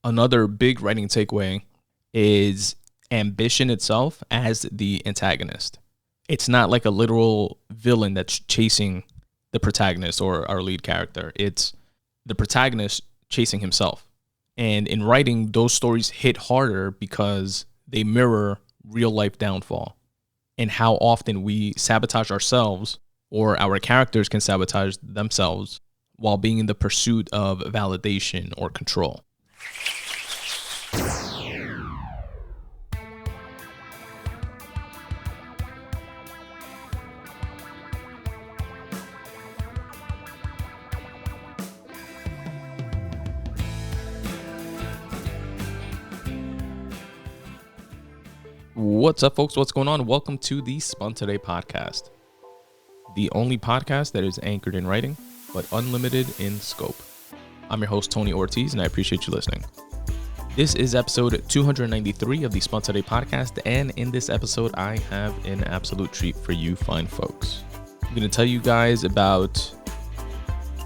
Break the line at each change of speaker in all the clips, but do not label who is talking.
Another big writing takeaway is ambition itself as the antagonist. It's not like a literal villain that's chasing the protagonist or our lead character. It's the protagonist chasing himself. And in writing, those stories hit harder because they mirror real life downfall and how often we sabotage ourselves, or our characters can sabotage themselves while being in the pursuit of validation or control. What's up, folks? What's going on? Welcome to the Spun Today Podcast, the only podcast that is anchored in writing, but unlimited in scope. I'm your host, Tony Ortiz, and I appreciate you listening. This is episode 293 of the Spun Today Podcast, and in this episode, I have an absolute treat for you fine folks. I'm going to tell you guys about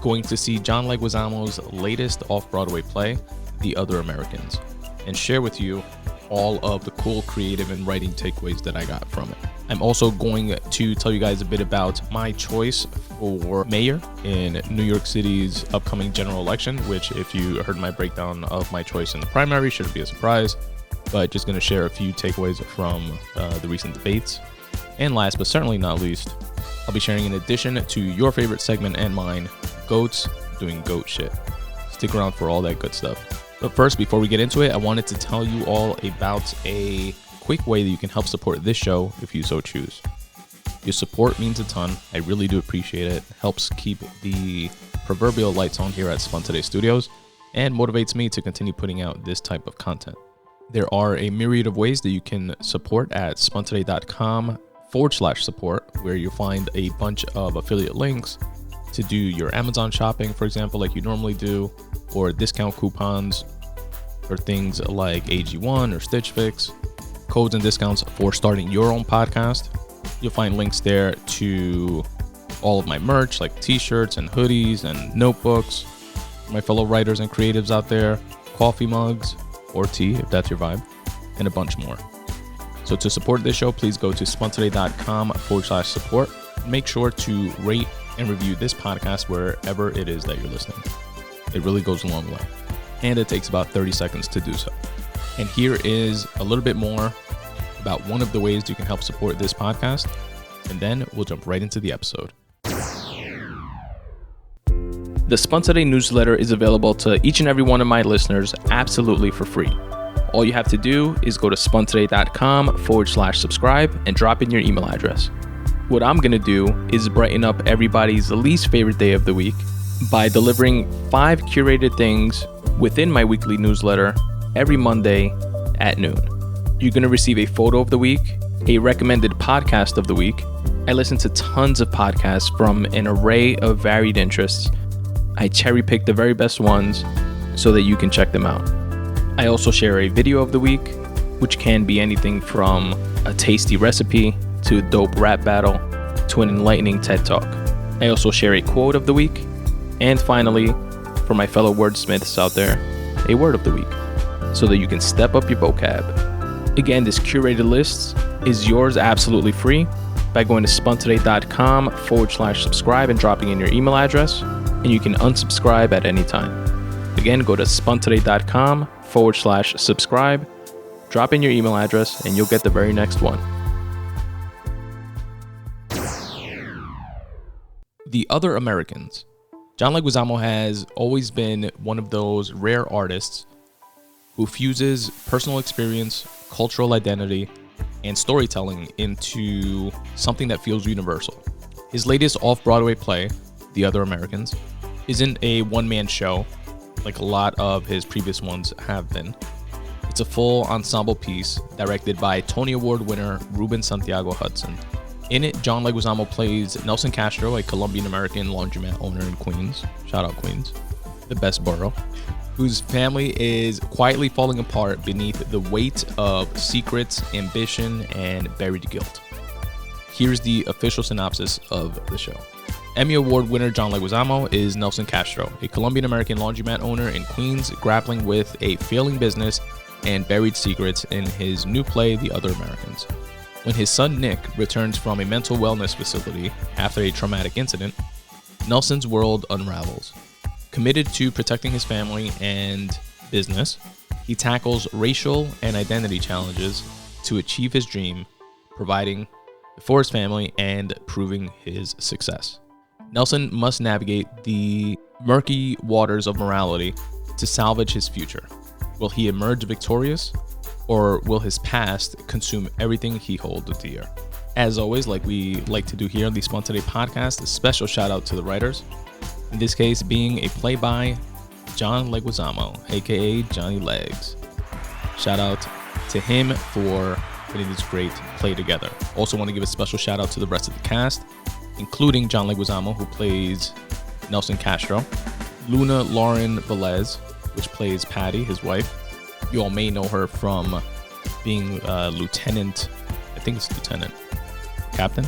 going to see John Leguizamo's latest Off-Broadway play, The Other Americans, and share with you all of the cool creative and writing takeaways that I got from it. I'm also going to tell you guys a bit about my choice for mayor in New York City's upcoming general election, which, if you heard my breakdown of my choice in the primary, shouldn't be a surprise, but just going to share a few takeaways from the recent debates. And last but certainly not least, I'll be sharing, in addition to your favorite segment and mine, goats doing goat shit. Stick around for all that good stuff. But first, before we get into it, I wanted to tell you all about a quick way that you can help support this show if you so choose. Your support means a ton. I really do appreciate it. It helps keep the proverbial lights on here at Spun Today Studios and motivates me to continue putting out this type of content. There are a myriad of ways that you can support at spuntoday.com/support, where you'll find a bunch of affiliate links to do your Amazon shopping, for example, like you normally do, or discount coupons for things like AG1 or Stitch Fix, codes and discounts for starting your own podcast. You'll find links there to all of my merch, like t-shirts and hoodies and notebooks, my fellow writers and creatives out there, coffee mugs or tea if that's your vibe, and a bunch more. So to support this show, please go to spuntoday.com/support. Make sure to rate and review this podcast wherever it is that you're listening. It really goes a long way, and it takes about 30 seconds to do so. And here is a little bit more about one of the ways you can help support this podcast, and then we'll jump right into the episode. The Spun Today newsletter is available to each and every one of my listeners absolutely for free. All you have to do is go to spuntoday.com/subscribe and drop in your email address. What I'm going to do is brighten up everybody's least favorite day of the week by delivering 5 curated things within my weekly newsletter every Monday at noon. You're going to receive a photo of the week, a recommended podcast of the week. I listen to tons of podcasts from an array of varied interests. I cherry-pick the very best ones so that you can check them out. I also share a video of the week, which can be anything from a tasty recipe to a dope rap battle to an enlightening TED Talk. I also share a quote of the week, and finally, for my fellow wordsmiths out there, a word of the week, so that you can step up your vocab. Again, this curated list is yours absolutely free by going to spuntoday.com/subscribe and dropping in your email address, and you can unsubscribe at any time. Again, go to spuntoday.com/subscribe, drop in your email address, and you'll get the very next one. The Other Americans. John Leguizamo has always been one of those rare artists who fuses personal experience, cultural identity, and storytelling into something that feels universal. His latest off-Broadway play, The Other Americans, isn't a one-man show like a lot of his previous ones have been. It's a full ensemble piece directed by Tony Award winner Ruben Santiago Hudson. In it, John Leguizamo plays Nelson Castro, a Colombian-American laundromat owner in Queens. Shout out Queens, the best borough, whose family is quietly falling apart beneath the weight of secrets, ambition, and buried guilt. Here's the official synopsis of the show. Emmy Award winner John Leguizamo is Nelson Castro, a Colombian-American laundromat owner in Queens grappling with a failing business and buried secrets in his new play, The Other Americans. When his son Nick returns from a mental wellness facility after a traumatic incident, Nelson's world unravels. Committed to protecting his family and business, he tackles racial and identity challenges to achieve his dream, providing for his family and proving his success. Nelson must navigate the murky waters of morality to salvage his future. Will he emerge victorious, or will his past consume everything he holds dear? As always, like we like to do here on the Spun Today Podcast, a special shout out to the writers. In this case being a play by John Leguizamo, aka Johnny Legs. Shout out to him for putting this great play together. Also want to give a special shout out to the rest of the cast, including John Leguizamo, who plays Nelson Castro, Luna Lauren Velez, which plays Patty, his wife. You all may know her from being Lieutenant, I think it's Lieutenant, Captain?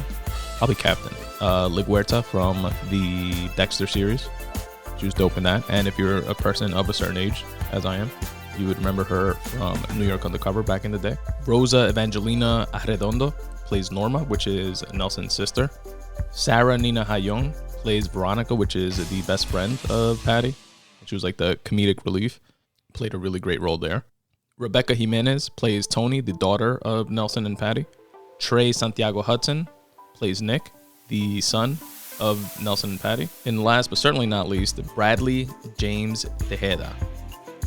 Probably Captain. LaGuerta from the Dexter series. She was dope in that. And if you're a person of a certain age, as I am, you would remember her from New York Undercover back in the day. Rosa Evangelina Arredondo plays Norma, which is Nelson's sister. Sarah Nina Hayong plays Veronica, which is the best friend of Patty. She was like the comedic relief. Played a really great role there. Rebecca Jimenez plays Tony, the daughter of Nelson and Patty. Trey Santiago Hudson plays Nick, the son of Nelson and Patty. And last but certainly not least, Bradley James Tejeda,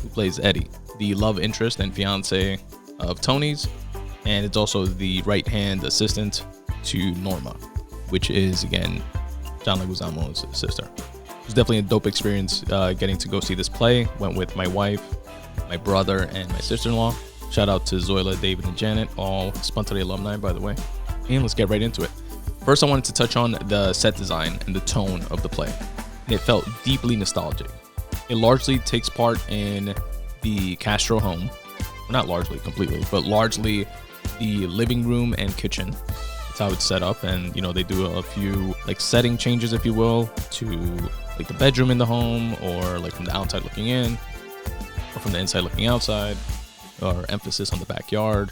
who plays Eddie, the love interest and fiance of Tony's, and it's also the right-hand assistant to Norma, which is, again, John Leguizamo's sister. It was definitely a dope experience getting to go see this play. Went with my wife, my brother, and my sister-in-law. Shout out to Zoila, David, and Janet, all Spun Today alumni, by the way. And let's get right into it. First, I wanted to touch on the set design and the tone of the play. It felt deeply nostalgic. It largely takes part in the Castro home. Well, not largely, completely, but largely the living room and kitchen. That's how it's set up. And, you know, they do a few like setting changes, if you will, to like the bedroom in the home, or like from the outside looking in, or from the inside looking outside, or emphasis on the backyard,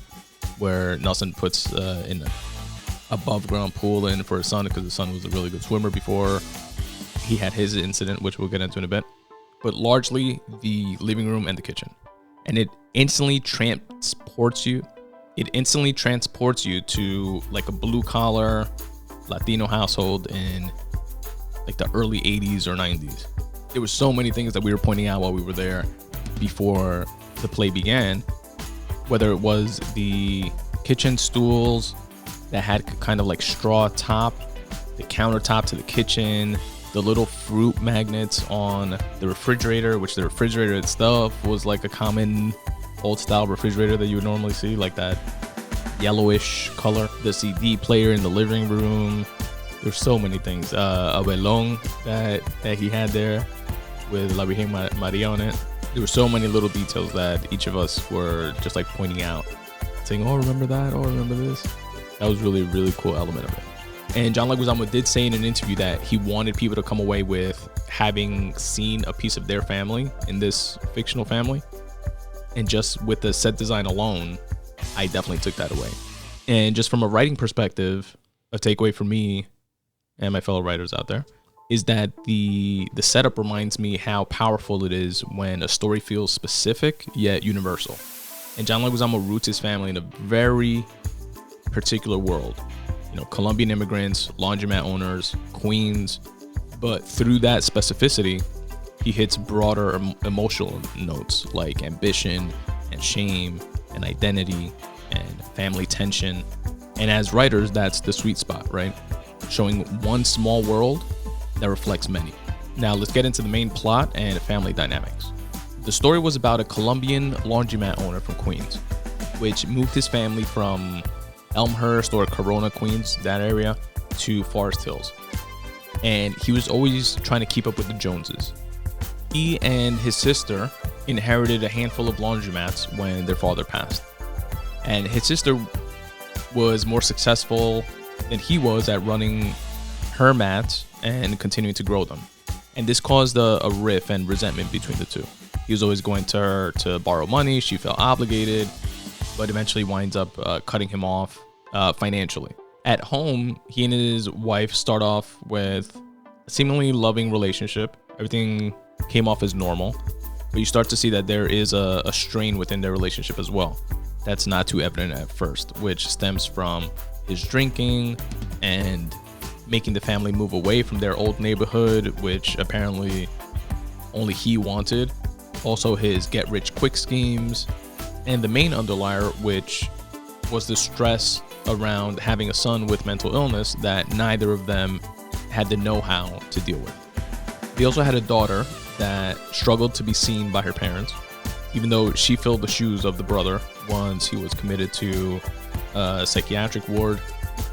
where Nelson puts in above ground pool in for his son, because his son was a really good swimmer before he had his incident, which we'll get into in a bit. But largely the living room and the kitchen. And it instantly transports you to like a blue collar Latino household in like the early 80s or 90s. There were so many things that we were pointing out while we were there before the play began, whether it was the kitchen stools that had kind of like straw top, the countertop to the kitchen, the little fruit magnets on the refrigerator, which the refrigerator itself was like a common old style refrigerator that you would normally see, like that yellowish color. The CD player in the living room. There's so many things. A velón that he had there with La Virgen Maria on it. There were so many little details that each of us were just like pointing out, saying, oh, remember that? Oh, remember this? That was really, really cool element of it. And John Leguizamo did say in an interview that he wanted people to come away with having seen a piece of their family in this fictional family. And just with the set design alone, I definitely took that away. And just from a writing perspective, a takeaway for me and my fellow writers out there is that the setup reminds me how powerful it is when a story feels specific yet universal. And John Leguizamo roots his family in a very particular world. You know, Colombian immigrants, laundromat owners, Queens. But through that specificity, he hits broader emotional notes like ambition and shame and identity and family tension. And as writers, that's the sweet spot, right? Showing one small world that reflects many. Now let's get into the main plot and family dynamics. The story was about a Colombian laundromat owner from Queens, which moved his family from Elmhurst or Corona, Queens, that area, to Forest Hills. And he was always trying to keep up with the Joneses. He and his sister inherited a handful of laundromats when their father passed. And his sister was more successful than he was at running her mats and continuing to grow them. And this caused a rift and resentment between the two. He was always going to her to borrow money. She felt obligated, but eventually winds up cutting him off financially. At home, he and his wife start off with a seemingly loving relationship. Everything came off as normal, but you start to see that there is a strain within their relationship as well. That's not too evident at first, which stems from his drinking and making the family move away from their old neighborhood, which apparently only he wanted. Also his get-rich-quick schemes, and the main underlier, which was the stress around having a son with mental illness that neither of them had the know-how to deal with. They also had a daughter that struggled to be seen by her parents, even though she filled the shoes of the brother once he was committed to a psychiatric ward.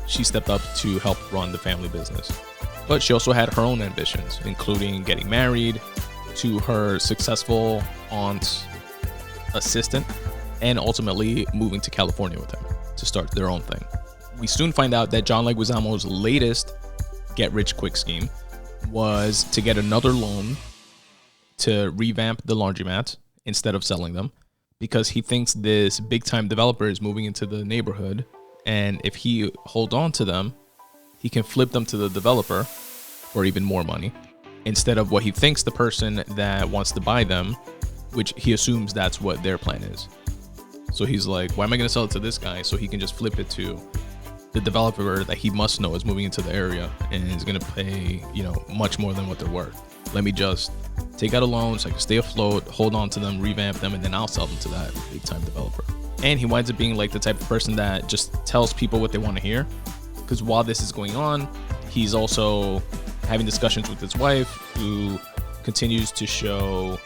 She stepped up to help run the family business. But she also had her own ambitions, including getting married to her successful aunt's assistant and ultimately moving to California with him to start their own thing. We soon find out that John Leguizamo's latest get-rich-quick scheme was to get another loan to revamp the laundromats instead of selling them, because he thinks this big-time developer is moving into the neighborhood, and if he hold on to them, he can flip them to the developer for even more money, instead of what he thinks the person that wants to buy them, which he assumes that's what their plan is. So he's like, why am I going to sell it to this guy so he can just flip it to the developer that he must know is moving into the area and is going to pay, much more than what they're worth. Let me just take out a loan so I can stay afloat, hold on to them, revamp them, and then I'll sell them to that big time developer. And he winds up being like the type of person that just tells people what they want to hear. Because while this is going on, he's also having discussions with his wife, who continues to show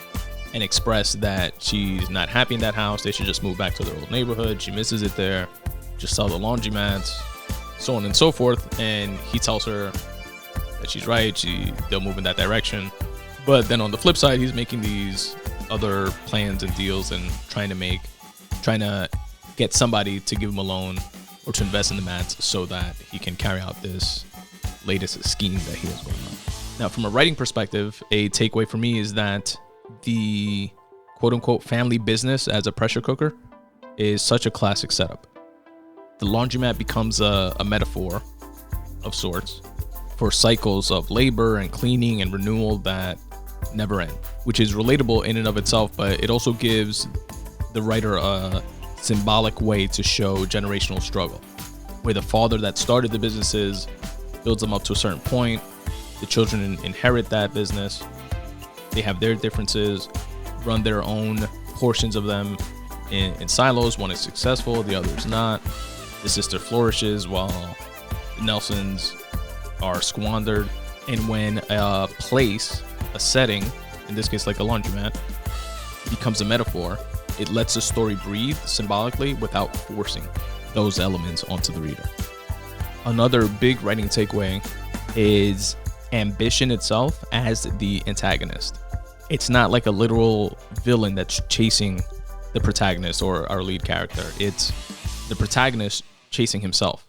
and express that she's not happy in that house. They should just move back to their old neighborhood. She misses it there. Just sell the laundromats, so on and so forth. And he tells her that she's right. They'll move in that direction. But then on the flip side, he's making these other plans and deals and trying to get somebody to give him a loan or to invest in the mats so that he can carry out this latest scheme that he has going on. Now, from a writing perspective, a takeaway for me is that the quote-unquote family business as a pressure cooker is such a classic setup. The laundromat becomes a metaphor of sorts for cycles of labor and cleaning and renewal that never end, which is relatable in and of itself, but it also gives the writer a symbolic way to show generational struggle, where the father that started the businesses builds them up to a certain point. The children inherit that business. They have their differences, run their own portions of them in silos. One is successful, the other is not. The sister flourishes while the Nelsons are squandered. And when a place, a setting, in this case like a laundromat, becomes a metaphor, it lets the story breathe symbolically without forcing those elements onto the reader. Another big writing takeaway is ambition itself as the antagonist. It's not like a literal villain that's chasing the protagonist or our lead character. It's the protagonist chasing himself.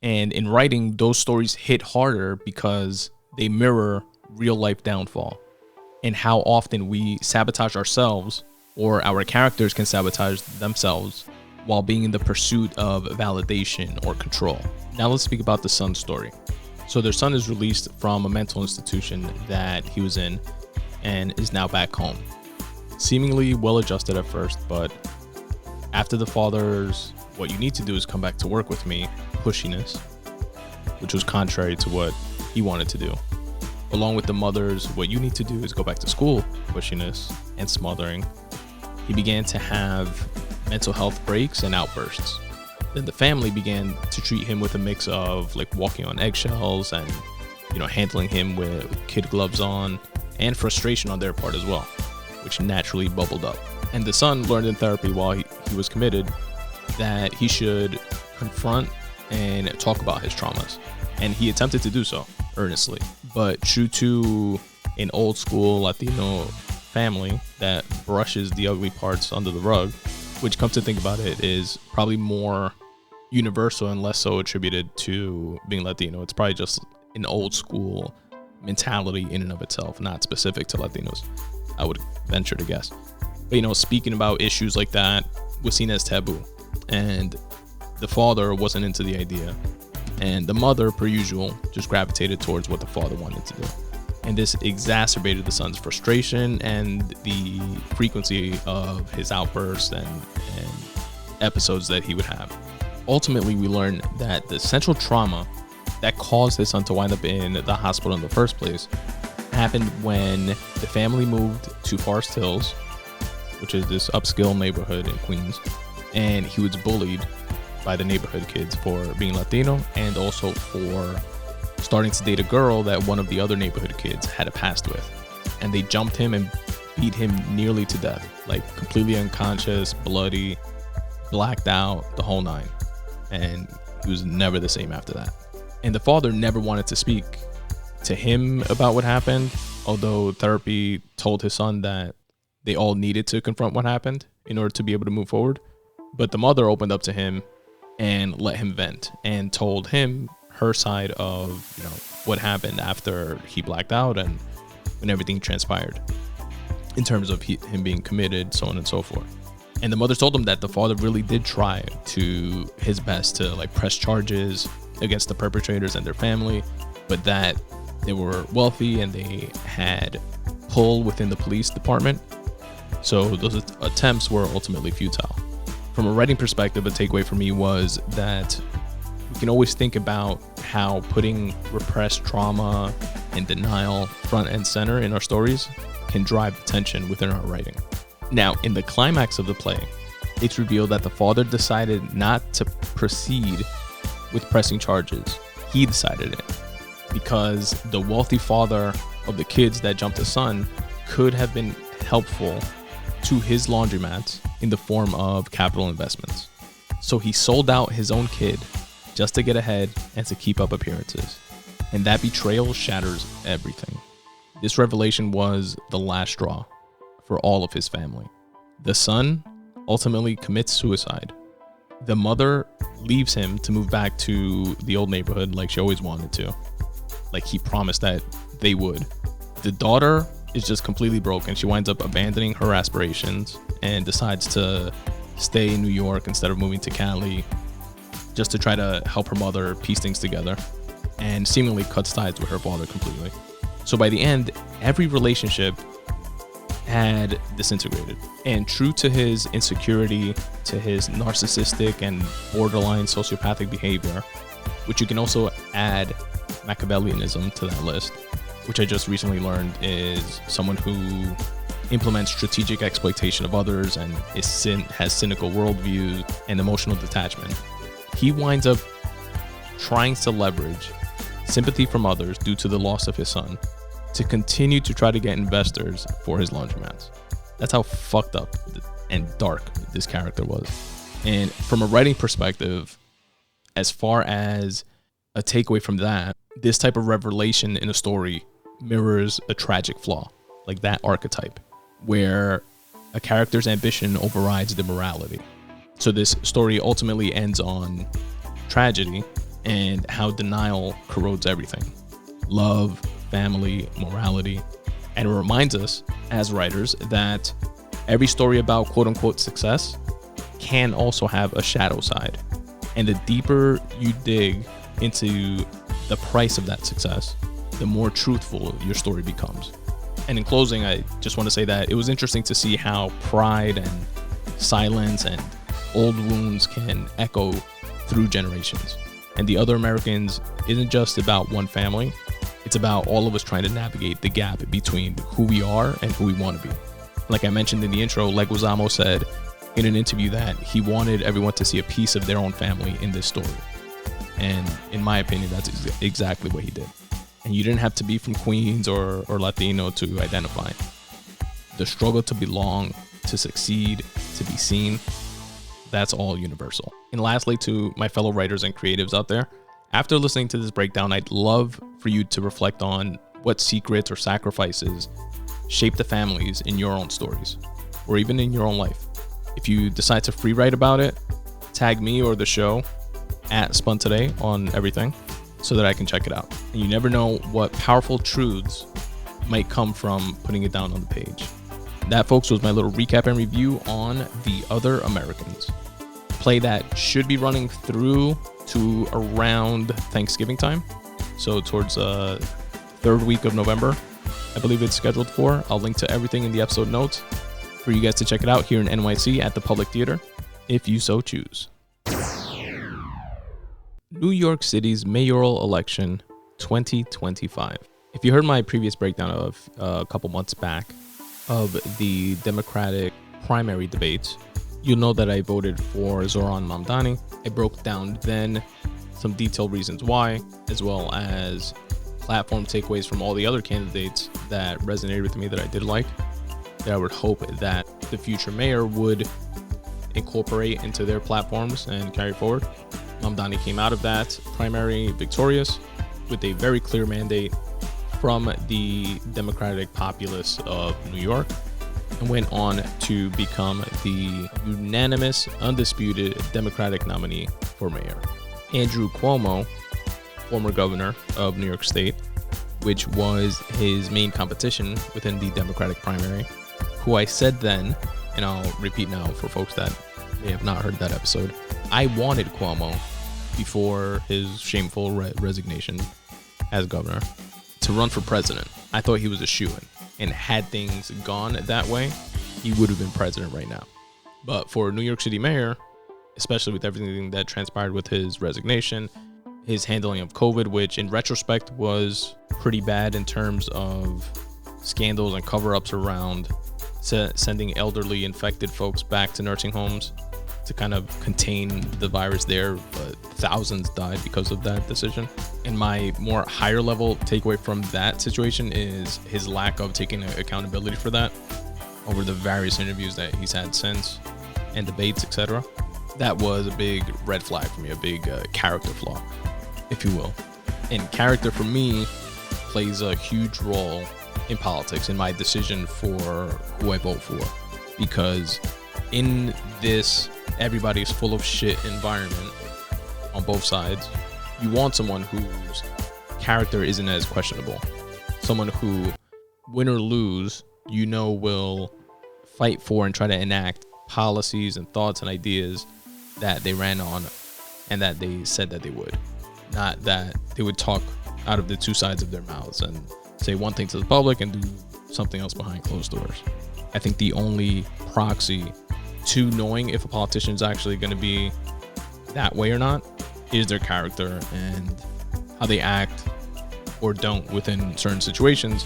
And in writing, those stories hit harder because they mirror real life downfall and how often we sabotage ourselves, or our characters can sabotage themselves while being in the pursuit of validation or control. Now let's speak about the son's story. So their son is released from a mental institution that he was in and is now back home. Seemingly well-adjusted at first, but after the father's "what you need to do is come back to work with me" pushiness, which was contrary to what he wanted to do, along with the mother's "what you need to do is go back to school" pushiness and smothering, he began to have mental health breaks and outbursts. Then the family began to treat him with a mix of like walking on eggshells and, handling him with kid gloves on, and frustration on their part as well, which naturally bubbled up. And the son learned in therapy while he was committed that he should confront and talk about his traumas. And he attempted to do so earnestly, but true to an old school Latino family that brushes the ugly parts under the rug, which, come to think about it, is probably more universal and less so attributed to being Latino. It's probably just an old school mentality in and of itself, not specific to Latinos, I would venture to guess. But, speaking about issues like that was seen as taboo. And the father wasn't into the idea. And the mother, per usual, just gravitated towards what the father wanted to do. And this exacerbated the son's frustration and the frequency of his outbursts and episodes that he would have. Ultimately, we learn that the central trauma that caused his son to wind up in the hospital in the first place happened when the family moved to Forest Hills, which is this upscale neighborhood in Queens, and he was bullied by the neighborhood kids for being Latino and also for starting to date a girl that one of the other neighborhood kids had a past with. And they jumped him and beat him nearly to death, like completely unconscious, bloody, blacked out, the whole nine. And he was never the same after that. And the father never wanted to speak to him about what happened, although therapy told his son that they all needed to confront what happened in order to be able to move forward. But the mother opened up to him and let him vent and told him her side of what happened after he blacked out and when everything transpired in terms of him being committed, so on and so forth. And the mother told him that the father really did try to his best to press charges against the perpetrators and their family, but that they were wealthy and they had pull within the police department. So those attempts were ultimately futile. From a writing perspective, a takeaway for me was that we can always think about how putting repressed trauma and denial front and center in our stories can drive the tension within our writing. Now, in the climax of the play, it's revealed that the father decided not to proceed with pressing charges. He decided it because the wealthy father of the kids that jumped his son could have been helpful to his laundromats in the form of capital investments. So he sold out his own kid just to get ahead and to keep up appearances. And that betrayal shatters everything. This revelation was the last straw for all of his family. The son ultimately commits suicide. The mother leaves him to move back to the old neighborhood like she always wanted to, like he promised that they would. The daughter is just completely broken. She winds up abandoning her aspirations and decides to stay in New York instead of moving to Cali just to try to help her mother piece things together, and seemingly cuts ties with her father completely. So by the end, every relationship had disintegrated. And true to his insecurity, to his narcissistic and borderline sociopathic behavior, which you can also add Machiavellianism to that list, which I just recently learned is someone who implements strategic exploitation of others and has cynical worldviews and emotional detachment. He winds up trying to leverage sympathy from others due to the loss of his son to continue to try to get investors for his laundromats. That's how fucked up and dark this character was. And from a writing perspective, as far as a takeaway from that, this type of revelation in a story mirrors a tragic flaw, like that archetype, where a character's ambition overrides the morality. So this story ultimately ends on tragedy and how denial corrodes everything. Love, family, morality. And it reminds us as writers that every story about quote unquote success can also have a shadow side. And the deeper you dig into the price of that success, the more truthful your story becomes. And in closing, I just want to say that it was interesting to see how pride and silence and old wounds can echo through generations. And The Other Americans isn't just about one family. It's about all of us trying to navigate the gap between who we are and who we want to be. Like I mentioned in the intro, Leguizamo said in an interview that he wanted everyone to see a piece of their own family in this story. And in my opinion, that's exactly what he did. And you didn't have to be from Queens or Latino to identify. The struggle to belong, to succeed, to be seen, that's all universal. And lastly, to my fellow writers and creatives out there, after listening to this breakdown, I'd love for you to reflect on what secrets or sacrifices shape the families in your own stories, or even in your own life. If you decide to free write about it, tag me or the show at Spun Today on everything, so that I can check it out. And you never know what powerful truths might come from putting it down on the page. That, folks, was my little recap and review on The Other Americans. Play that should be running through to around Thanksgiving time. So towards third week of November, I believe it's scheduled for. I'll link to everything in the episode notes for you guys to check it out here in NYC at the Public Theater, if you so choose. New York City's mayoral election 2025. If you heard my previous breakdown of a couple months back of the Democratic primary debates, you'll know that I voted for Zoran Mamdani. I broke down then some detailed reasons why, as well as platform takeaways from all the other candidates that resonated with me that I did like, that I would hope that the future mayor would incorporate into their platforms and carry forward. Mamdani came out of that primary victorious with a very clear mandate from the Democratic populace of New York, and went on to become the unanimous, undisputed Democratic nominee for mayor. Andrew Cuomo, former governor of New York State, which was his main competition within the Democratic primary, who I said then, and I'll repeat now for folks that may have not heard that episode, I wanted Cuomo, before his shameful resignation as governor, to run for president. I thought he was a shoo-in, and had things gone that way, he would have been president right now. But for New York City mayor, especially with everything that transpired with his resignation, his handling of COVID, which in retrospect was pretty bad in terms of scandals and cover-ups around sending elderly infected folks back to nursing homes to kind of contain the virus there, but thousands died because of that decision. And my more higher level takeaway from that situation is his lack of taking accountability for that over the various interviews that he's had since and debates, etc. That was a big red flag for me, a big character flaw, if you will. And character for me plays a huge role in politics, in my decision for who I vote for, because in this everybody's full of shit environment on both sides, you want someone whose character isn't as questionable. Someone who, win or lose, you know will fight for and try to enact policies and thoughts and ideas that they ran on and that they said that they would. Not that they would talk out of the two sides of their mouths and say one thing to the public and do something else behind closed doors. I think the only proxy to knowing if a politician is actually going to be that way or not is their character and how they act or don't within certain situations,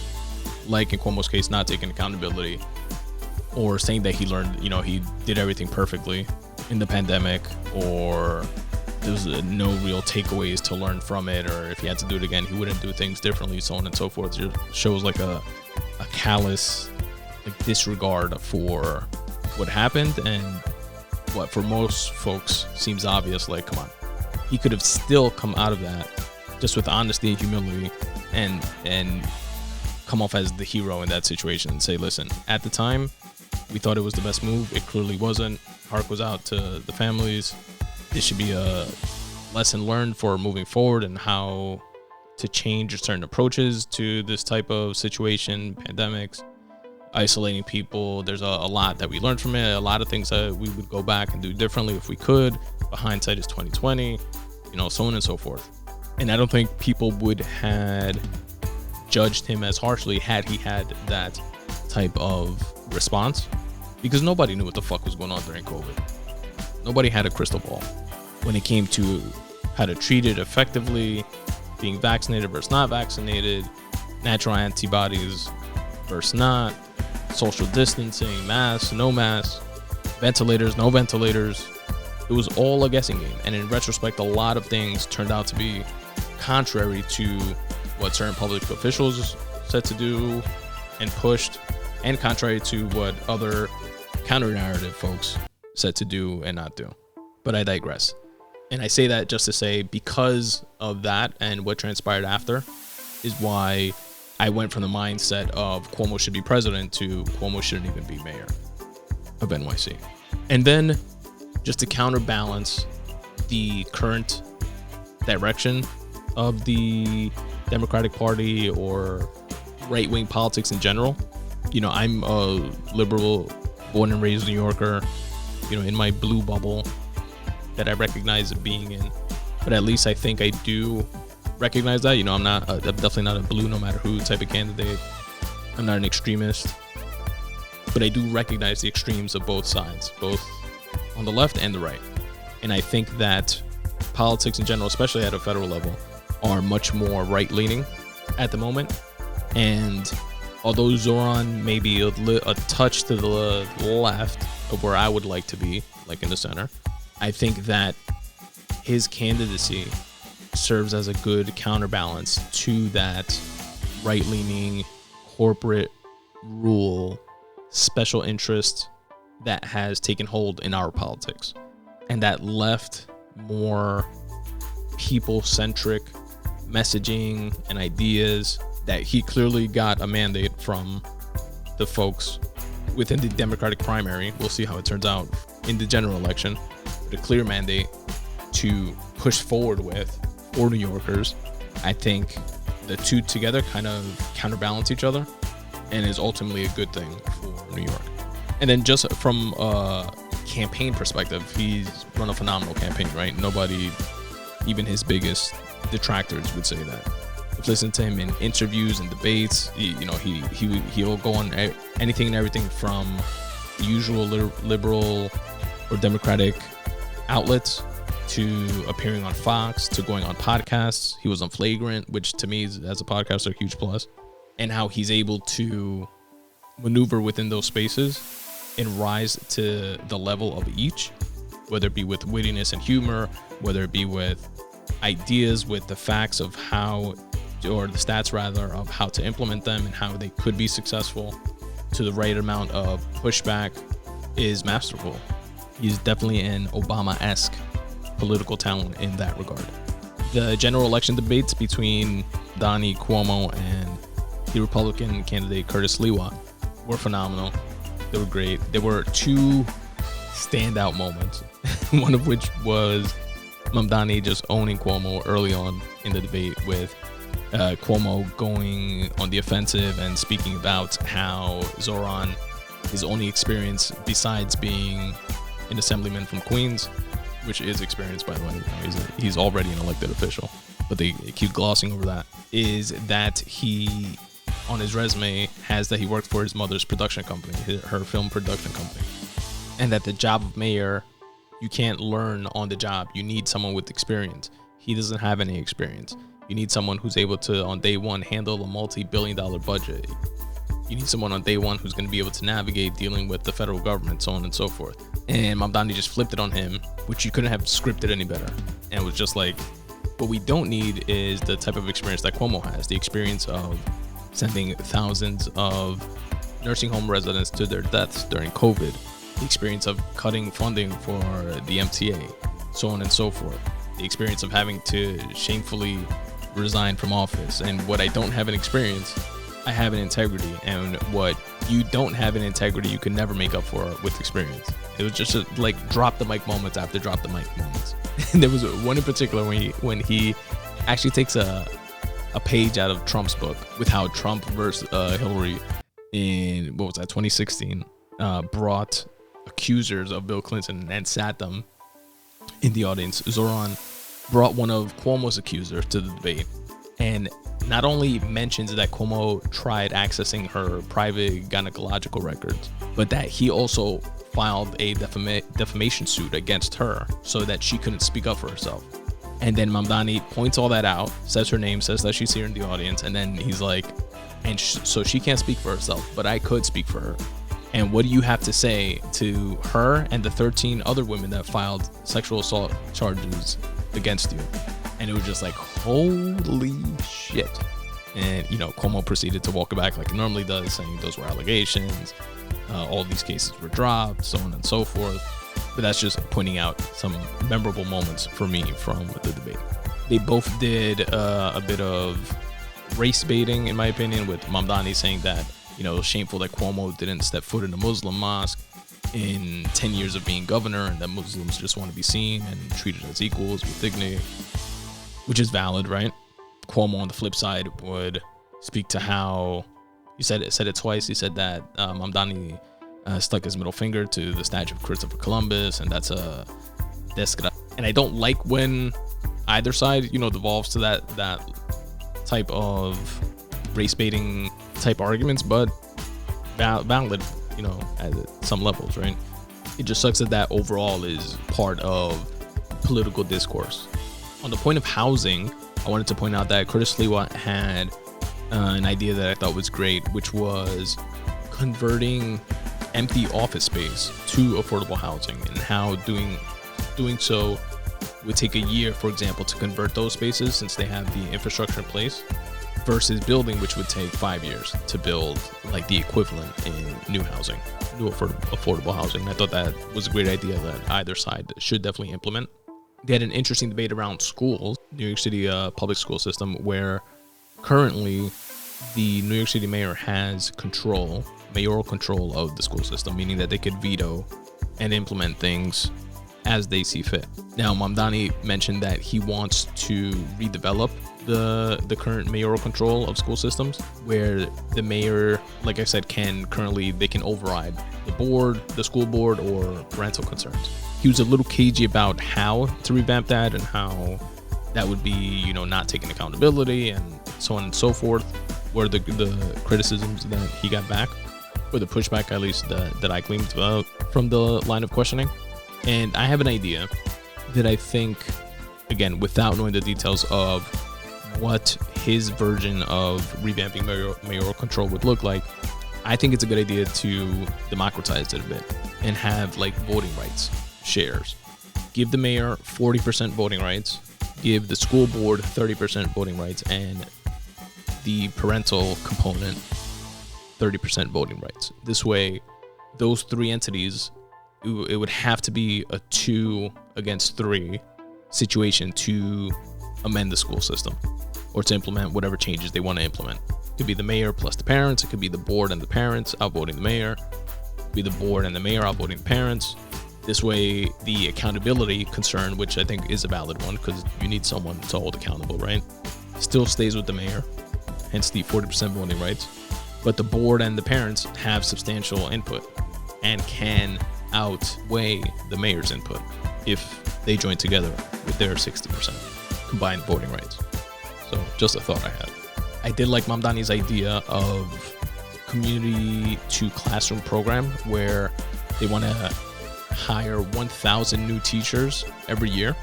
like in Cuomo's case, not taking accountability or saying that he learned, he did everything perfectly in the pandemic, or there's no real takeaways to learn from it, or if he had to do it again, he wouldn't do things differently, so on and so forth. It shows like a callous disregard for what happened, and what for most folks seems obvious, like, come on, he could have still come out of that just with honesty and humility and come off as the hero in that situation and say, listen, at the time we thought it was the best move, it clearly wasn't, heart goes out to the families, this should be a lesson learned for moving forward and how to change certain approaches to this type of situation, pandemics, isolating people. There's a lot that we learned from it, a lot of things that we would go back and do differently if we could, but hindsight is 2020, so on and so forth. And I don't think people would had judged him as harshly had he had that type of response, because nobody knew what the fuck was going on during COVID. Nobody had a crystal ball when it came to how to treat it effectively, being vaccinated versus not vaccinated, natural antibodies versus not, social distancing, masks, no masks, ventilators, no ventilators. It was all a guessing game. And in retrospect, a lot of things turned out to be contrary to what certain public officials said to do and pushed, and contrary to what other counter-narrative folks said to do and not do. But I digress. And I say that just to say, because of that and what transpired after, is why I went from the mindset of Cuomo should be president to Cuomo shouldn't even be mayor of NYC. And then, just to counterbalance the current direction of the Democratic Party or right-wing politics in general. I'm a liberal, born and raised New Yorker, in my blue bubble that I recognize being in. But at least I think I do recognize that. I'm definitely not a blue no matter who type of candidate. I'm not an extremist. But I do recognize the extremes of both sides, both on the left and the right. And I think that politics in general, especially at a federal level, are much more right-leaning at the moment. And although Zoran may be a touch to the left of where I would like to be, like in the center, I think that his candidacy serves as a good counterbalance to that right-leaning corporate rule special interest that has taken hold in our politics, and that left more people-centric messaging and ideas that he clearly got a mandate from the folks within the Democratic primary. We'll see how it turns out in the general election. But a clear mandate to push forward with for New Yorkers. I think the two together kind of counterbalance each other and is ultimately a good thing for New York. And then just from a campaign perspective, he's run a phenomenal campaign, right? Nobody, even his biggest detractors, would say that. I've listened to him in interviews and debates. He'll go on anything and everything from the usual liberal or Democratic outlets to appearing on Fox to going on podcasts. He was on Flagrant, which to me is, as a podcaster, a huge plus. And how he's able to maneuver within those spaces and rise to the level of each, whether it be with wittiness and humor, whether it be with ideas, with the facts of how, or the stats rather, of how to implement them and how they could be successful, to the right amount of pushback, is masterful. He's definitely an Obama-esque political talent in that regard. The general election debates between Donnie Cuomo and the Republican candidate Curtis Lewa were phenomenal. They were great. There were two standout moments, one of which was Mamdani just owning Cuomo early on in the debate, with Cuomo going on the offensive and speaking about how Zoran, his only experience besides being an assemblyman from Queens, which is experience, by the way, he's already an elected official, but they keep glossing over that, is that he, on his resume, has that he worked for his mother's production company, her film production company, and that the job of mayor, you can't learn on the job. You need someone with experience. He doesn't have any experience. You need someone who's able to, on day one, handle a multi-billion-dollar budget. You need someone on day one who's going to be able to navigate dealing with the federal government, so on and so forth. And Mamdani just flipped it on him, which you couldn't have scripted any better. And was just like, what we don't need is the type of experience that Cuomo has, the experience of sending thousands of nursing home residents to their deaths during COVID, the experience of cutting funding for the MTA, so on and so forth, the experience of having to shamefully resign from office. And what I don't have an experience, I have an integrity, and what you don't have an integrity, you can never make up for with experience. It was just like drop the mic moments after drop the mic moments. And there was one in particular when he actually takes a page out of Trump's book, with how Trump versus Hillary in 2016 brought accusers of Bill Clinton and sat them in the audience. Zoran brought one of Cuomo's accusers to the debate, and not only mentions that Cuomo tried accessing her private gynecological records, but that he also filed a defamation suit against her so that she couldn't speak up for herself. And then Mamdani points all that out, says her name, says that she's here in the audience, and then he's like, so she can't speak for herself, but I could speak for her. And what do you have to say to her and the 13 other women that filed sexual assault charges against you? And it was just like, holy shit. And, Cuomo proceeded to walk it back like he normally does, saying those were allegations, all these cases were dropped, so on and so forth. But that's just pointing out some memorable moments for me from the debate. They both did a bit of race baiting, in my opinion, with Mamdani saying that, it was shameful that Cuomo didn't step foot in a Muslim mosque in 10 years of being governor, and that Muslims just want to be seen and treated as equals with dignity, which is valid, right? Kwame on the flip side would speak to how he said it twice. He said that Mamdani stuck his middle finger to the statue of Christopher Columbus, and that's a desgra. And I don't like when either side, devolves to that type of race baiting type arguments, but valid, at some levels, right? It just sucks that overall is part of political discourse. On the point of housing, I wanted to point out that Curtis Sliwa had an idea that I thought was great, which was converting empty office space to affordable housing, and how doing so would take a year, for example, to convert those spaces since they have the infrastructure in place, versus building, which would take 5 years to build like the equivalent in new housing, new affordable housing. I thought that was a great idea that either side should definitely implement. They had an interesting debate around schools, New York City public school system, where currently the New York City mayor has mayoral control of the school system, meaning that they could veto and implement things as they see fit. Now, Mamdani mentioned that he wants to redevelop the current mayoral control of school systems, where the mayor, like I said, can override the school board, or parental concerns. He was a little cagey about how to revamp that, and how that would be, not taking accountability and so on and so forth, were the criticisms that he got back, or the pushback at least that I gleaned from the line of questioning. And I have an idea that I think, again, without knowing the details of what his version of revamping mayoral control would look like, I think it's a good idea to democratize it a bit and have like voting rights shares. Give the mayor 40% voting rights, give the school board 30% voting rights, and the parental component 30% voting rights. This way, those three entities, it would have to be a 2 against 3 situation to amend the school system, or to implement whatever changes they want to implement. It could be the mayor plus the parents. It could be the board and the parents outvoting the mayor. It could be the board and the mayor outvoting the parents. This way, the accountability concern, which I think is a valid one because you need someone to hold accountable, right, still stays with the mayor, hence the 40% voting rights. But the board and the parents have substantial input and can outweigh the mayor's input if they join together with their 60% combined voting rights. So just a thought I had. I did like Mamdani's idea of community to classroom program, where they want to hire 1,000 new teachers every year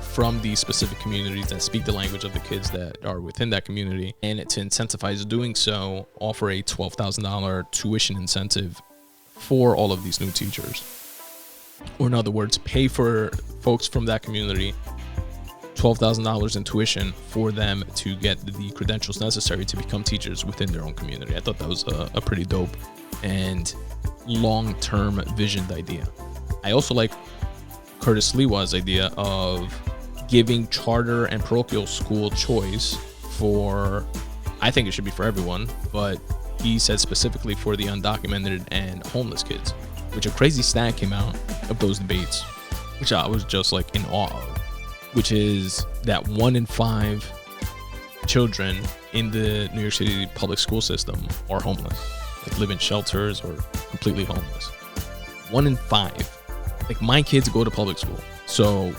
from the specific communities that speak the language of the kids that are within that community, and to incentivize doing so, offer a $12,000 tuition incentive for all of these new teachers. Or in other words, pay for folks from that community $12,000 in tuition for them to get the credentials necessary to become teachers within their own community. I thought that was a pretty dope and long-term visioned idea. I also like Curtis Sliwa's idea of giving charter and parochial school choice for, I think it should be for everyone, but he said specifically for the undocumented and homeless kids, which a crazy stat came out of those debates, which I was just like in awe of, which is that 1 in 5 children in the New York City public school system are homeless, like live in shelters or completely homeless. 1 in 5. Like, my kids go to public school, so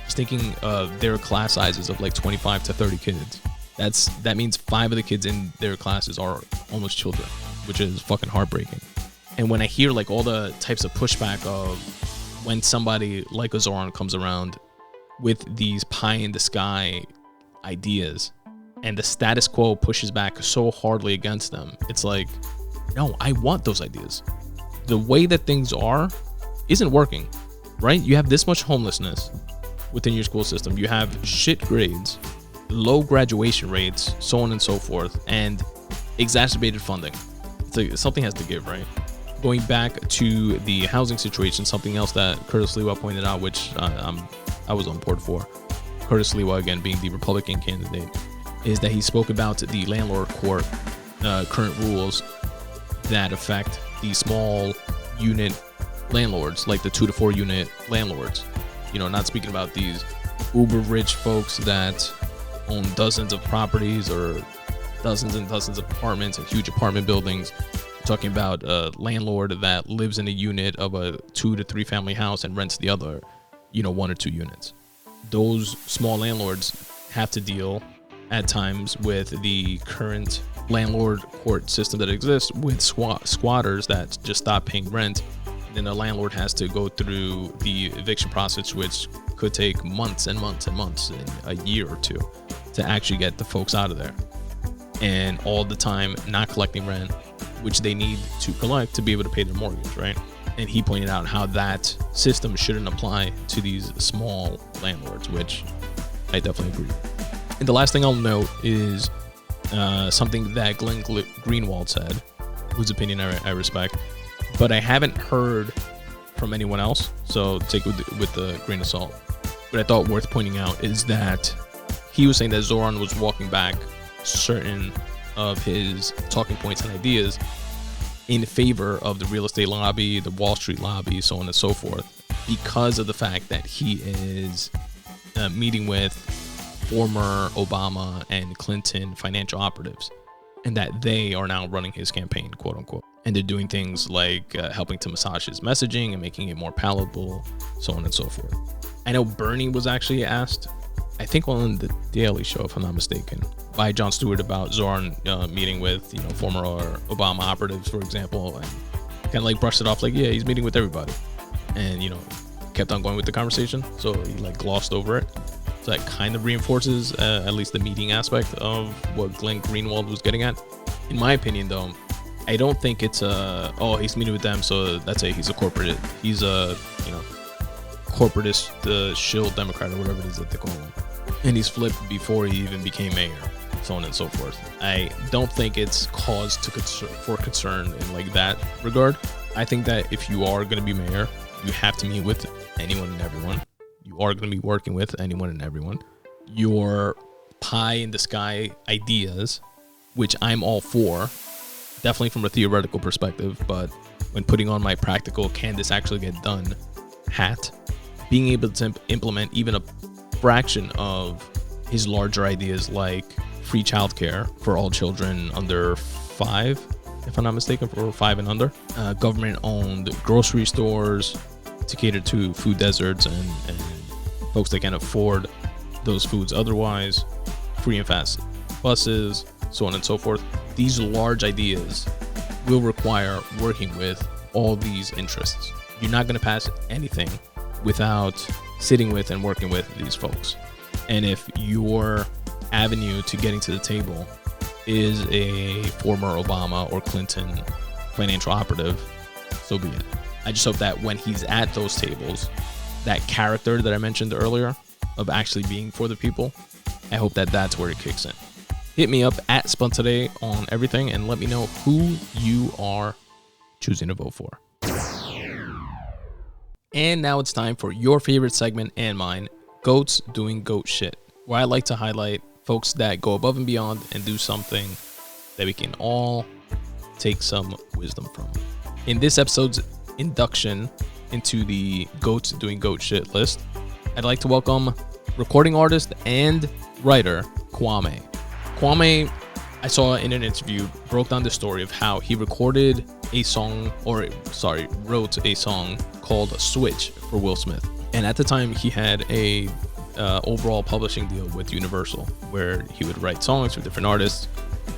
just thinking of their class sizes of like 25 to 30 kids, that means 5 of the kids in their classes are homeless children, which is fucking heartbreaking. And when I hear like all the types of pushback of when somebody like a Zoran comes around with these pie in the sky ideas, and the status quo pushes back so hardly against them, it's like, no, I want those ideas. The way that things are isn't working, right? You have this much homelessness within your school system. You have shit grades, low graduation rates, so on and so forth, and exacerbated funding. It's like something has to give, right? Going back to the housing situation, something else that Curtis Sliwa pointed out, which I was on board for, Curtis Sliwa, again, being the Republican candidate, is that he spoke about the landlord court current rules that affect the small unit landlords, like the 2 to 4 unit landlords. Not speaking about these uber rich folks that own dozens of properties or dozens and dozens of apartments and huge apartment buildings. We're talking about a landlord that lives in a unit of a 2 to 3 family house and rents the other, 1 or 2 units. Those small landlords have to deal at times with the current landlord court system that exists with squatters that just stop paying rent. Then the landlord has to go through the eviction process, which could take months and months and months, and a year or two, to actually get the folks out of there. And all the time not collecting rent, which they need to collect to be able to pay their mortgage, right? And he pointed out how that system shouldn't apply to these small landlords, which I definitely agree. And the last thing I'll note is something that Glenn Greenwald said, whose opinion I respect, but I haven't heard from anyone else, so take it with a grain of salt. What I thought worth pointing out is that he was saying that Zoran was walking back certain of his talking points and ideas in favor of the real estate lobby, the Wall Street lobby, so on and so forth, because of the fact that he is meeting with former Obama and Clinton financial operatives, and that they are now running his campaign, quote unquote. And they're doing things like helping to massage his messaging and making it more palatable, so on and so forth. I know Bernie was actually asked, I think on the Daily Show, if I'm not mistaken, by Jon Stewart about Zoran meeting with, former Obama operatives, for example, and kind of like brushed it off like, yeah, he's meeting with everybody. And, kept on going with the conversation. So he glossed over it. So that kind of reinforces at least the meeting aspect of what Glenn Greenwald was getting at. In my opinion, though, I don't think it's he's meeting with them, so that's it. He's a corporatist shill Democrat or whatever it is that they call him. And he's flipped before he even became mayor, so on and so forth. I don't think it's cause for concern in that regard. I think that if you are going to be mayor, you have to meet with anyone and everyone. You are going to be working with anyone and everyone. Your pie in the sky ideas, which I'm all for, definitely from a theoretical perspective, but when putting on my practical, can this actually get done hat, being able to implement even a fraction of his larger ideas like free childcare for all children under 5, if I'm not mistaken, for 5 and under, government-owned grocery stores to cater to food deserts and folks that can't afford those foods otherwise, free and fast buses, so on and so forth. These large ideas will require working with all these interests. You're not going to pass anything without sitting with and working with these folks. And if your avenue to getting to the table is a former Obama or Clinton financial operative, so be it. I just hope that when he's at those tables, that character that I mentioned earlier of actually being for the people, I hope that that's where it kicks in. Hit me up at Spun Today on everything and let me know who you are choosing to vote for. And now it's time for your favorite segment and mine, Goats Doing Goat Shit, where I like to highlight folks that go above and beyond and do something that we can all take some wisdom from. In this episode's induction into the Goats Doing Goat Shit list, I'd like to welcome recording artist and writer Kwame. Kwame, I saw in an interview, broke down the story of how he wrote a song called Switch for Will Smith. And at the time, he had a overall publishing deal with Universal, where he would write songs for different artists.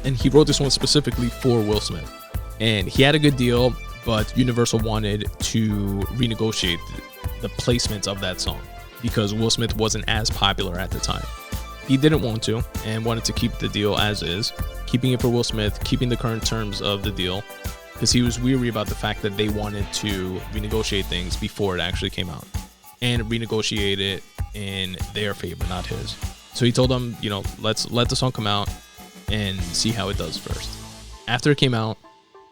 And he wrote this one specifically for Will Smith. And he had a good deal, but Universal wanted to renegotiate the placements of that song because Will Smith wasn't as popular at the time. He didn't want to and wanted to keep the deal as is, keeping it for Will Smith, keeping the current terms of the deal, because he was weary about the fact that they wanted to renegotiate things before it actually came out and renegotiate it in their favor, not his. So he told them, let's let the song come out and see how it does first. After it came out,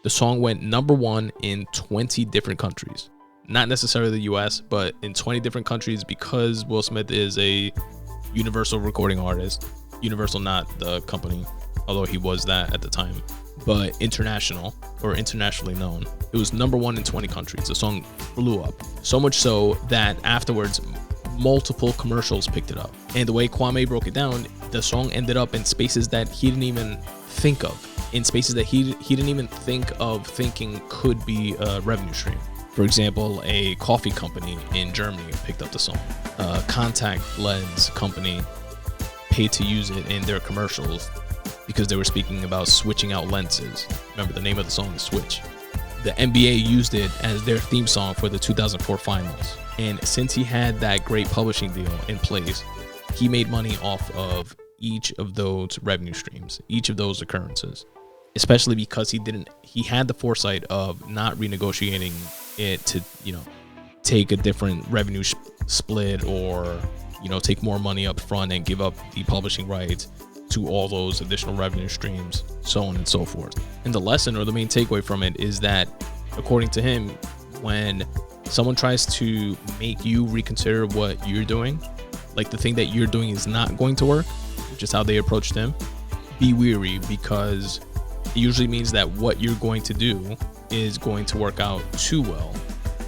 the song went number 1 in 20 different countries. Not necessarily the US, but in 20 different countries because Will Smith is a Universal recording artist. Universal, not the company, although he was that at the time, but international or internationally known. It was number 1 in 20 countries. The song blew up. So much so that afterwards, multiple commercials picked it up. And the way Kwame broke it down, the song ended up in spaces that he didn't even think of, in spaces that he didn't even think of thinking could be a revenue stream. For example, a coffee company in Germany picked up the song. A contact lens company paid to use it in their commercials because they were speaking about switching out lenses. Remember, the name of the song is Switch. The NBA used it as their theme song for the 2004 finals. And since he had that great publishing deal in place, he made money off of each of those revenue streams, each of those occurrences, especially because he had the foresight of not renegotiating it to, take a different revenue split or, take more money up front and give up the publishing rights to all those additional revenue streams, so on and so forth. And the lesson, or the main takeaway from it, is that, according to him, when someone tries to make you reconsider what you're doing, like the thing that you're doing is not going to work, which is how they approached him, be weary, because it usually means that what you're going to do is going to work out too well,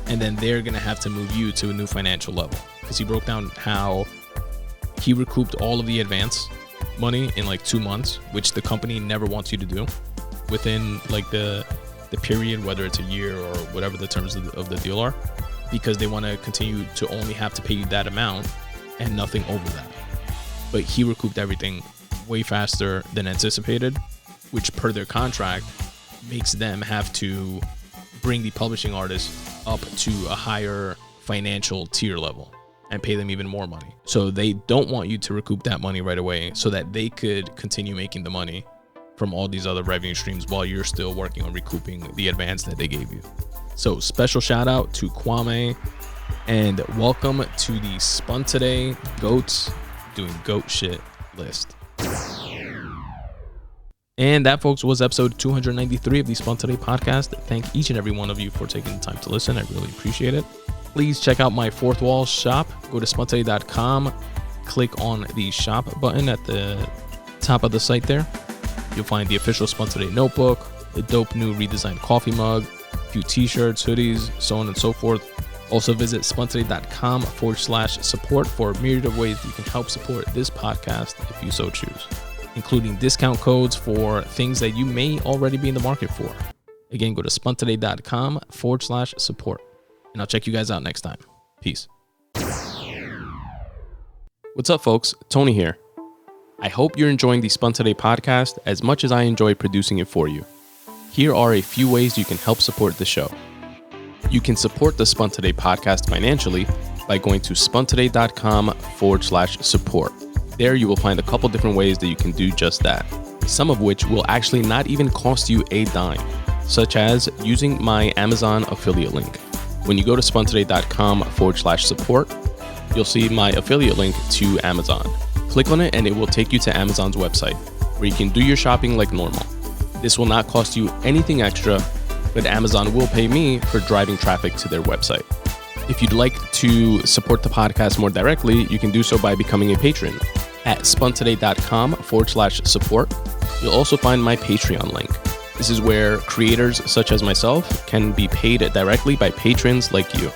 and then they're going to have to move you to a new financial level. Because he broke down how he recouped all of the advance money in like 2 months, which the company never wants you to do within like the period, whether it's a year or whatever the terms of the deal are, because they want to continue to only have to pay you that amount and nothing over that. But he recouped everything way faster than anticipated, which per their contract makes them have to bring the publishing artist up to a higher financial tier level and pay them even more money. So they don't want you to recoup that money right away so that they could continue making the money from all these other revenue streams while you're still working on recouping the advance that they gave you. So special shout out to Kwame, and welcome to the Spun Today Goats Doing Goat Shit list. And that, folks, was episode 293 of the Spun Today Podcast. Thank each and every one of you for taking the time to listen. I really appreciate it. Please check out my Fourth Wall shop. Go to spuntoday.com, click on the shop button at the top of the site there. You'll find the official Spun Today notebook, the dope new redesigned coffee mug, a few t-shirts, hoodies, so on and so forth. Also visit spuntoday.com/support for a myriad of ways you can help support this podcast if you so choose, including discount codes for things that you may already be in the market for. Again, go to spuntoday.com/support. And I'll check you guys out next time. Peace. What's up, folks? Tony here. I hope you're enjoying the Spun Today podcast as much as I enjoy producing it for you. Here are a few ways you can help support the show. You can support the Spun Today podcast financially by going to spuntoday.com/support. There you will find a couple different ways that you can do just that, some of which will actually not even cost you a dime, such as using my Amazon affiliate link. When you go to spuntoday.com/support, you'll see my affiliate link to Amazon. Click on it and it will take you to Amazon's website, where you can do your shopping like normal. This will not cost you anything extra, but Amazon will pay me for driving traffic to their website. If you'd like to support the podcast more directly, you can do so by becoming a patron at spuntoday.com/support. You'll also find my Patreon link. This is where creators such as myself can be paid directly by patrons like you.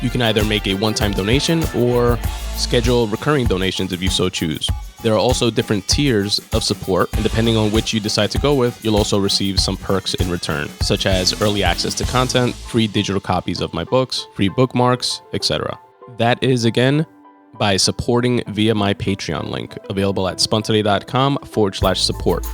You can either make a one-time donation or schedule recurring donations if you so choose. There are also different tiers of support, and depending on which you decide to go with, you'll also receive some perks in return, such as early access to content, free digital copies of my books, free bookmarks, etc. That is, again, by supporting via my Patreon link, available at spuntoday.com/support.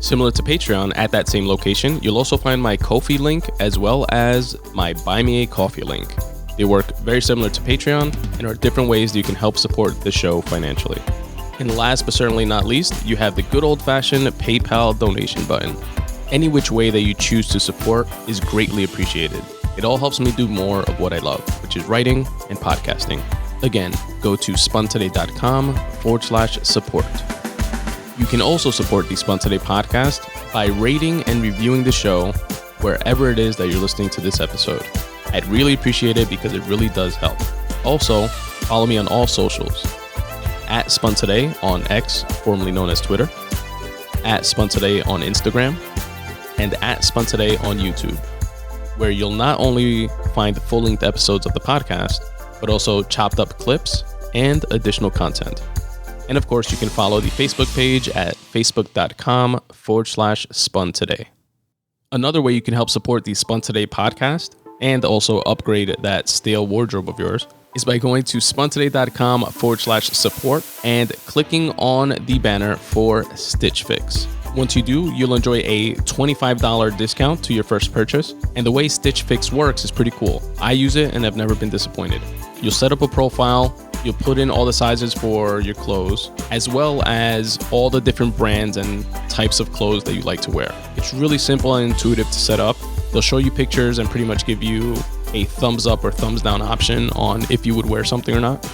Similar to Patreon, at that same location, you'll also find my Ko-fi link as well as my Buy Me a Coffee link. They work very similar to Patreon and are different ways that you can help support the show financially. And last but certainly not least, you have the good old-fashioned PayPal donation button. Any which way that you choose to support is greatly appreciated. It all helps me do more of what I love, which is writing and podcasting. Again, go to spuntoday.com/support. You can also support the Spun Today podcast by rating and reviewing the show wherever it is that you're listening to this episode. I'd really appreciate it because it really does help. Also, follow me on all socials. At Spun Today on X, formerly known as Twitter, at Spun Today on Instagram, and at Spun Today on YouTube, where you'll not only find full-length episodes of the podcast, but also chopped up clips and additional content. And of course, you can follow the Facebook page at facebook.com/Spun Today. Another way you can help support the Spun Today podcast and also upgrade that stale wardrobe of yours is by going to spuntoday.com/support and clicking on the banner for Stitch Fix. Once you do, you'll enjoy a $25 discount to your first purchase. And the way Stitch Fix works is pretty cool. I use it and I've never been disappointed. You'll set up a profile, you'll put in all the sizes for your clothes, as well as all the different brands and types of clothes that you like to wear. It's really simple and intuitive to set up. They'll show you pictures and pretty much give you a thumbs up or thumbs down option on if you would wear something or not.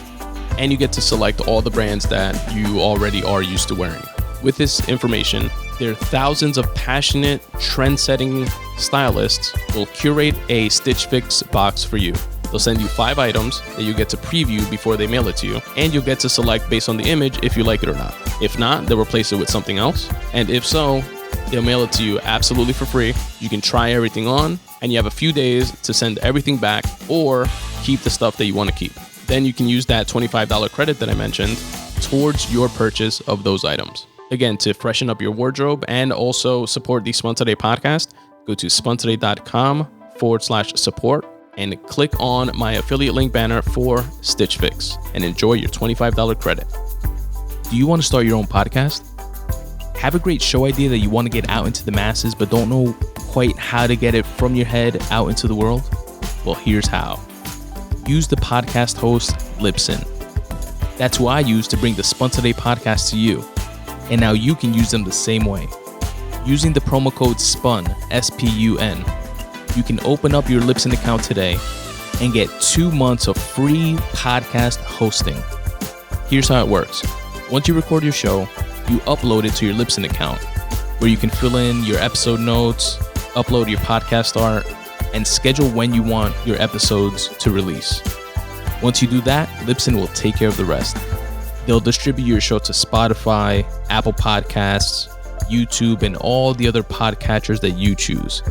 And you get to select all the brands that you already are used to wearing. With this information, there are thousands of passionate, trend-setting stylists who will curate a Stitch Fix box for you. They'll send you 5 items that you get to preview before they mail it to you, and you'll get to select based on the image if you like it or not. If not, they'll replace it with something else, and if so, they'll mail it to you absolutely for free. You can try everything on, and you have a few days to send everything back or keep the stuff that you want to keep. Then you can use that $25 credit that I mentioned towards your purchase of those items. Again, to freshen up your wardrobe and also support the Spun Today podcast, go to spuntoday.com/support and click on my affiliate link banner for Stitch Fix and enjoy your $25 credit. Do you want to start your own podcast? Have a great show idea that you want to get out into the masses but don't know quite how to get it from your head out into the world? Well, here's how. Use the podcast host Libsyn. That's who I use to bring the Spun Today podcast to you. And now you can use them the same way. Using the promo code SPUN, S-P-U-N, you can open up your Libsyn account today and get 2 months of free podcast hosting. Here's how it works. Once you record your show, you upload it to your Libsyn account, where you can fill in your episode notes, upload your podcast art, and schedule when you want your episodes to release. Once you do that, Libsyn will take care of the rest. They'll distribute your show to Spotify, Apple Podcasts, YouTube, and all the other podcatchers that you choose,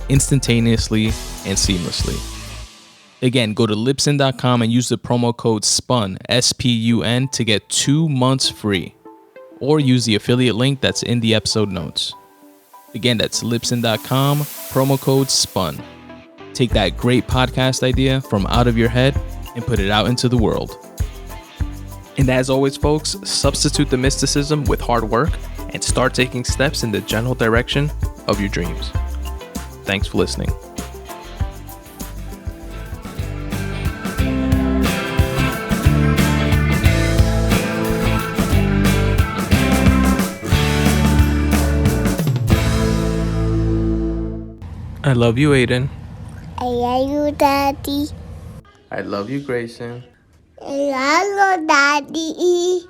instantaneously and seamlessly. Again, go to libsyn.com and use the promo code SPUN, S-P-U-N, to get 2 months free. Or use the affiliate link that's in the episode notes. Again, that's libsyn.com, promo code SPUN. Take that great podcast idea from out of your head and put it out into the world. And as always, folks, substitute the mysticism with hard work and start taking steps in the general direction of your dreams. Thanks for listening. I love you, Aiden.
I love you, Daddy.
I love you, Grayson.
I love you, Daddy.